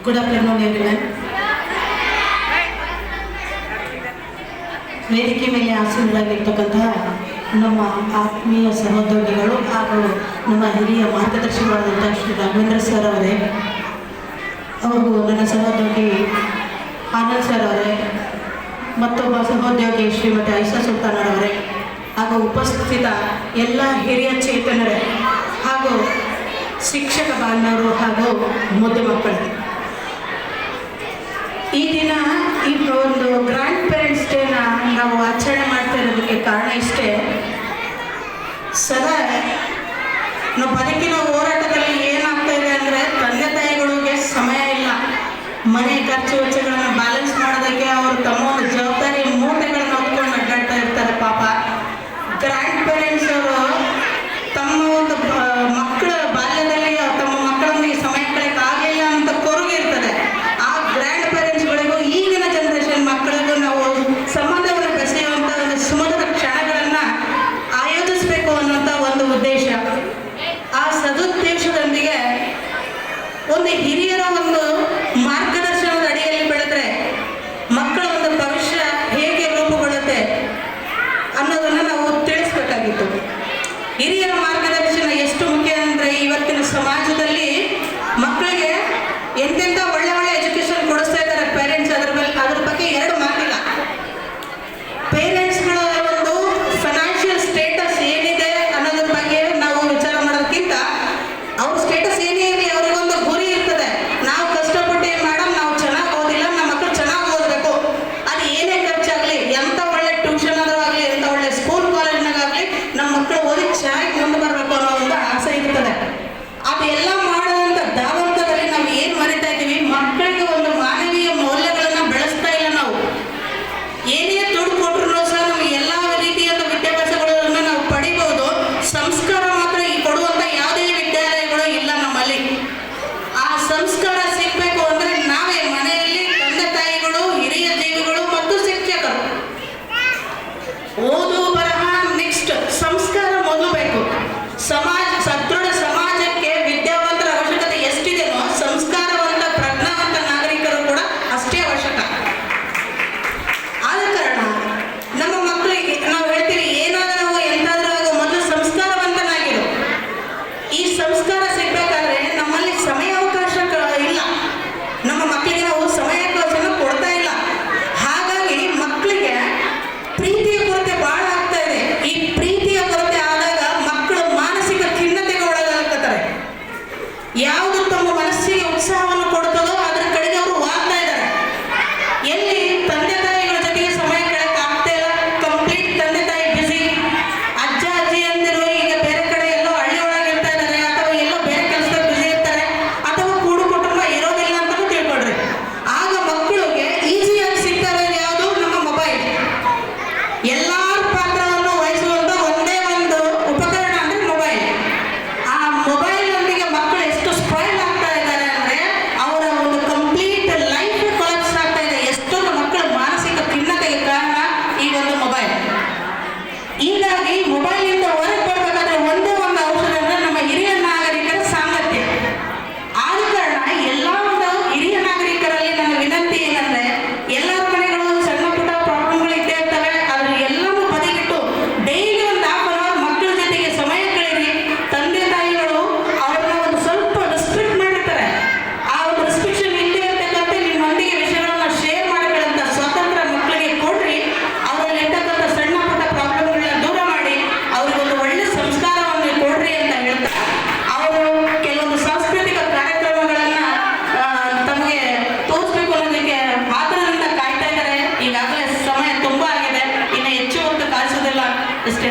Good afternoon, everyone. ವೇದಿಕೆ ಮೇಲೆ ಆಸೀನರಾಗಿರ್ತಕ್ಕಂತಹ ನಮ್ಮ ಆತ್ಮೀಯ ಸಹೋದ್ಯೋಗಿಗಳು ಹಾಗೂ ನಮ್ಮ ಹಿರಿಯ ಮಾರ್ಗದರ್ಶಿಗಳಾದಂಥ ಶ್ರೀ ರಾಘವೇಂದ್ರ ಸರ್ ಅವರೇ, ಹಾಗೂ ನನ್ನ ಸಹೋದ್ಯೋಗಿ ಆನಂದ್ ಸರ್ ಅವರೇ, ಮತ್ತೊಬ್ಬ ಸಹೋದ್ಯೋಗಿ ಶ್ರೀಮತಿ ಐಷಾ ಸುಲ್ತಾನರವರೇ, ಹಾಗೂ ಉಪಸ್ಥಿತ ಎಲ್ಲ ಹಿರಿಯ ಚೇತನರೇ ಹಾಗೂ ಶಿಕ್ಷಕ ಬಾಂಧವರು ಹಾಗೂ ಮುದ್ದು ಮಕ್ಕಳು, ಈ ದಿನ ಒಂದು ಗ್ರ್ಯಾಂಡ್ ಪೇರೆಂಟ್ಸ್ ಡೇನ ನಾವು ಆಚರಣೆ ಮಾಡ್ತಾ ಇರೋದಕ್ಕೆ ಕಾರಣ ಇಷ್ಟೇ. ಸದಾ ನಾವು ಬದುಕಿನ ಹೋರಾಟದಲ್ಲಿ ಏನಾಗ್ತಾ ಇದೆ ಅಂದರೆ, ತಂದೆ ತಾಯಿಗಳಿಗೆ ಸಮಯ ಇಲ್ಲ. ಮನೆ ಖರ್ಚು ವೆಚ್ಚಗಳನ್ನು ಬ್ಯಾಲೆನ್ಸ್ ಮಾಡೋದಕ್ಕೆ ಅವರು ತಮ್ಮ ಒಂದು ಜವಾಬ್ದಾರಿ ಮೂಟೆಗಳನ್ನ ಹೊತ್ಕೊಂಡು ಅಡ್ಡಾಡ್ತಾ ಇರ್ತಾರೆ. ಪಾಪ ಗ್ರ್ಯಾಂಡ್ ಪೇರೆಂಟ್ಸ್ ಅವರು ತಮ್ಮ ಒಂದು ಮಕ್ಕಳ ಬಾಲ್ಯದಲ್ಲಿ ತಮ್ಮ ಮಕ್ಕಳೊಂದಿಗೆ ಸಮಯ ಕಳೆಯಕ್ಕೆ ಆಗಲಿಲ್ಲ ಅಂತ ಕೊರಗು ಇರ್ತದೆ. ಆ ಗ್ರ್ಯಾಂಡ್ ಪೇರೆಂಟ್ಸ್ಗಳಿಗೂ ಈಗಿನ ಜನರೇಷನ್ ಮಕ್ಕಳಿಗೂ ನಾವು ಸಂಬಂಧವನ್ನು ಬೆಸೆಯುವಂಥ ಒಂದು ಸುಮಧುರ ಕ್ಷಣಗಳನ್ನು ಆಯೋಜಿಸಬೇಕು ಅನ್ನೋಂಥ ಒಂದು ಉದ್ದೇಶ. ಆ ಸದುದ್ದೇಶದೊಂದಿಗೆ ಒಂದು ಹಿರಿಯರ ಒಂದು ಮಾರ್ಗದರ್ಶನದ ಅಡಿಯಲ್ಲಿ ಬೆಳೆದ್ರೆ ಮಕ್ಕಳ ಒಂದು ಭವಿಷ್ಯ ಹೇಗೆ ರೂಪುಗೊಳ್ಳುತ್ತೆ ಅನ್ನೋದನ್ನು ನಾವು ತಿಳಿಸ್ಬೇಕಾಗಿತ್ತು. ಹಿರಿಯರ ಮಾರ್ಗದರ್ಶನ ಎಷ್ಟು ಮುಖ್ಯ ಅಂದರೆ, ಇವತ್ತಿನ ಸಮಾಜದಲ್ಲಿ ಮಕ್ಕಳಿಗೆ ಎಂತೆಂಥ ಒಳ್ಳೆ ಒಳ್ಳೆ ಎಜುಕೇಶನ್ ಕೊಡಿಸ್ತಾ ಇದ್ದಾರೆ ಪೇರೆಂಟ್ಸ್. ಅದ್ರ ಬಗ್ಗೆ ಎರಡು ಮಾತಿಲ್ಲ. ಪೇರೆಂಟ್ಸ್ಗಳ ಒಂದು ಫೈನಾನ್ಷಿಯಲ್ ಸ್ಟೇಟಸ್ ಏನಿದೆ ಅನ್ನೋದ್ರ ಬಗ್ಗೆ ನಾವು ವಿಚಾರ ಮಾಡೋದಕ್ಕಿಂತ ಅವ್ರ ಸ್ಟೇಟಸ್ ಏನೇ ಇರಲಿ, ಅವ್ರಿಗೊಂದು ಗುರಿ ಇರ್ತದೆ. ನಾವು ಕಷ್ಟಪಟ್ಟು ಮೇಡಮ್ ನಾವು ಚೆನ್ನಾಗಿ ಓದಿಲ್ಲ, ನಮ್ಮ ಮಕ್ಕಳು ಚೆನ್ನಾಗಿ ಓದಬೇಕು, ಅದು ಏನೇ ಖರ್ಚಾಗಲಿ, ಎಂಥ ಒಳ್ಳೆ ಟ್ಯೂಷನ್ ಆದಾಗಲಿ, ಎಂಥ ಒಳ್ಳೆ ಸ್ಕೂಲ್ ಕಾಲೇಜ್ನಾಗಲಿ ನಮ್ಮ ಮಕ್ಕಳು ಓದಿ ಚೆನ್ನಾಗಿ ಮುಂದೆ ಬರಬೇಕು ಅನ್ನೋ ಒಂದು ಆಸೆ ಇರ್ತದೆ. ಅದೆಲ್ಲ ಮಾಡುವಂಥ ಧಾವಂತದಲ್ಲಿ ನಾವು ಏನು ಮರಿತಾ ಇದ್ದೀವಿ, ಮಕ್ಕಳಿಗೆ ಒಂದು ಮಾನವೀಯ ಮೌಲ್ಯಗಳನ್ನು ಬೆಳೆಸ್ತಾ ಇಲ್ಲ. ನಾವು ಏನೇ ದುಡ್ಡು ಕೊಟ್ಟರು ಸಹ ನಮಗೆ ಎಲ್ಲ ರೀತಿಯಾದ ವಿದ್ಯಾಭ್ಯಾಸಗಳನ್ನು ನಾವು ಪಡಿಬಹುದು. ಸಂಸ್ಕಾರ ಮಾತ್ರ ಈ ಕೊಡುವಂಥ ಯಾವುದೇ ವಿದ್ಯಾಲಯಗಳು ಇಲ್ಲ ನಮ್ಮಲ್ಲಿ. ಆ ಸಂಸ್ಕಾರ ಸಿಗಬೇಕು ಅಂದರೆ ನಾವೇ ಮನೆಯಲ್ಲಿ ತಂದೆ ತಾಯಿಗಳು, ಹಿರಿಯ ಜೀವಿಗಳು ಮತ್ತು ಶಿಕ್ಷಕರು. ಓದು ಬರಹ ನೆಕ್ಸ್ಟ್, ಸಂಸ್ಕಾರ ಮೊದಲು ಬೇಕು. ಸದೃಢ ಸಮಾಜಕ್ಕೆ ವಿದ್ಯಾವಂತರ ಅವಶ್ಯಕತೆ ಎಷ್ಟಿದೆಯೋ, ಸಂಸ್ಕಾರವಂತ ಪ್ರಜ್ಞಾವಂತ ನಾಗರಿಕರು ಕೂಡ ಅಷ್ಟೇ ಅವಶ್ಯಕ. ಆದ ಕಾರಣ ನಮ್ಮ ಮಕ್ಕಳಿಗೆ ನಾವು ಹೇಳ್ತೀವಿ, ಏನಾದರೂ ಎಂತಾದರೂ ಆಗೋ ಮೊದಲು ಸಂಸ್ಕಾರವಂತನಾಗಿರು. ಈ ಸಂಸ್ಕಾರ ಸಿಗಬೇಕಾದ್ರೆ ನಮ್ಮಲ್ಲಿ ಸಮಯಾವಕಾಶ ಇಲ್ಲ. ನಮ್ಮ ಮಕ್ಕಳಿಗೆ ನಾವು ಸಮಯಾವಕಾಶನ ಕೊಡ್ತಾ ಇಲ್ಲ. ಹಾಗಾಗಿ ಮಕ್ಕಳಿಗೆ ಪ್ರೀತಿಯ ಕೊರತೆ ಬಹಳ ಆಗ್ತಾ ಇದೆ. ಈ ಪ್ರೀತಿಯ ಕೊರತೆ ಆದಾಗ ಮಕ್ಕಳು ಮಾನಸಿಕ ಖಿನ್ನತೆಗೆ ಒಳಗಾಗ್ತಾರೆ. ಯಾವುದು ತಮ್ಮ ಮನಸ್ಸಿಗೆ ಉತ್ಸಾಹವನ್ನು ಕೊಡ್ತದೋ ಅದರ ಕಡೆಗೆ ಅವರು ವಾಗ್ತಾ ಇದ್ದಾರೆ. ಎಲ್ಲಿ ತಂದೆ ತಾಯಿಗಳ ಜೊತೆಗೆ ಸಮಯ ಕಳೆಯಕ್ಕೆ ಆಗ್ತಾ ಇಲ್ಲ. ಕಂಪ್ಲೀಟ್ ತಂದೆ ತಾಯಿ ಬಿಸಿ. ಅಜ್ಜ ಅಜ್ಜಿ ಅಂದಿರು ಈಗ ಬೇರೆ ಕಡೆ ಎಲ್ಲೋ ಹಳ್ಳಿ ಒಳಗೆ ಇರ್ತಾ ಇದ್ದಾರೆ, ಅಥವಾ ಎಲ್ಲೋ ಬೇರೆ ಕೆಲಸದಾಗ ಬಿಸಿ ಇರ್ತಾರೆ, ಅಥವಾ ಕೂಡು ಕುಟುಂಬ ಇರೋದಿಲ್ಲ ಅಂತಲೂ ತಿಳ್ಕೊಳ್ರಿ. ಆಗ ಮಕ್ಕಳಿಗೆ ಈಸಿಯಾಗಿ ಸಿಗ್ತಾ ಇರೋದು ಯಾವುದು? ನಮ್ಮ ಮೊಬೈಲ್. ಎಲ್ಲರ ಪಾತ್ರವನ್ನು ವಹಿಸುವಂಥ ಒಂದೇ ಒಂದು ಉಪಕರಣ ಅಂದರೆ ಮೊಬೈಲ್. ಆ ಮೊಬೈಲ್ನೊಂದಿಗೆ ಮಕ್ಕಳು ಎಷ್ಟು ಸ್ಪಾಯ್ಲ್ ಆಗ್ತಾ ಇದ್ದಾರೆ ಅಂದರೆ, ಅವರ ಒಂದು ಕಂಪ್ಲೀಟ್ ಲೈಫ್ ಕೊಲಾಪ್ಸ್ ಆಗ್ತಾ ಇದೆ. ಎಷ್ಟೊಂದು ಮಕ್ಕಳ ಮಾನಸಿಕ ಖಿನ್ನತೆಗೆ ಕಾರಣ ಈ ಒಂದು ಮೊಬೈಲ್. ಹೀಗಾಗಿ ಮೊಬೈಲಿಂದ ಹೊರಗೆ ಬರಬೇಕಾದ್ರೆ ಒಂದೇ ಒಂದು ಔಷಧ ಅಂದರೆ ನಮ್ಮ ಹಿರಿಯ ನಾಗರಿಕರ ಸಾಮರ್ಥ್ಯ. ಆದ ಕಾರಣ ಎಲ್ಲ ಒಂದು ಹಿರಿಯ ನಾಗರಿಕರಲ್ಲಿ ನನ್ನ ವಿನಂತಿ ಏನಂದರೆ, ಎಲ್ಲರ ಮನೆಗಳು ಸಣ್ಣ ಪುಟ್ಟ ಪ್ರಾಬ್ಲಮ್ಗಳು ಇದ್ದೇ ಇರ್ತವೆ. ಅದ್ರ ಎಲ್ಲವೂ ಬದಿಗಿಟ್ಟು ಡೈಲಿ ಒಂದು ಹಾಫ್ ಅನ್ ಅವರ್ ಮಕ್ಕಳ ಜೊತೆಗೆ ಸಮಯ ಕಳೀರಿ. ತಂದೆ ತಾಯಿಗಳು ಅವ್ರನ್ನ ಒಂದು ಸ್ವಲ್ಪ ರಿಸ್ಟ್ರಿಕ್ಟ್ ಮಾಡಿರ್ತಾರೆ. ಆ ಒಂದು ರಿಸ್ಟ್ರಿಕ್ಷನ್ ಇಲ್ಲದೆ ಇರ್ತಕ್ಕಂಥ ನಿಮ್ಮೊಂದಿಗೆ ವಿಷಯಗಳನ್ನ ಶೇರ್ ಮಾಡ್ಕೊಳ್ಳೋಂಥ ಸ್ವಾತಂತ್ರ್ಯ ಮಕ್ಕಳಿಗೆ ಕೊಡ್ರಿ. ಅವರಲ್ಲಿ ಇರ್ತಕ್ಕಂಥ ಸಣ್ಣ ಪುಟ್ಟ ಪ್ರಾಬ್ಲಮ್ಗಳನ್ನ ದೂರ ಮಾಡಿ ಅವ್ರಿಗೊಂದು ಒಳ್ಳೆ ಸಂಸ್ಕಾರವನ್ನು ಕೊಡ್ರಿ ಅಂತ ಹೇಳ್ತಾರೆ. ಅವರು ಕೆಲವೊಂದು ಸಾಂಸ್ಕೃತಿಕ ಕಾರ್ಯಕ್ರಮಗಳನ್ನ ತಮಗೆ ತೋರಿಸ್ಬೇಕು ಅನ್ನೋದಕ್ಕೆ ಮಾತ್ರದಿಂದ ಕಾಯ್ತಾ ಇದ್ದಾರೆ. ಈಗಾಗಲೇ ಸಮಯ ತುಂಬ ಆಗಿದೆ, ಇನ್ನು ಹೆಚ್ಚು ಹೊತ್ತು ಕಾಯಿಸೋದಿಲ್ಲ. ಇಷ್ಟೇ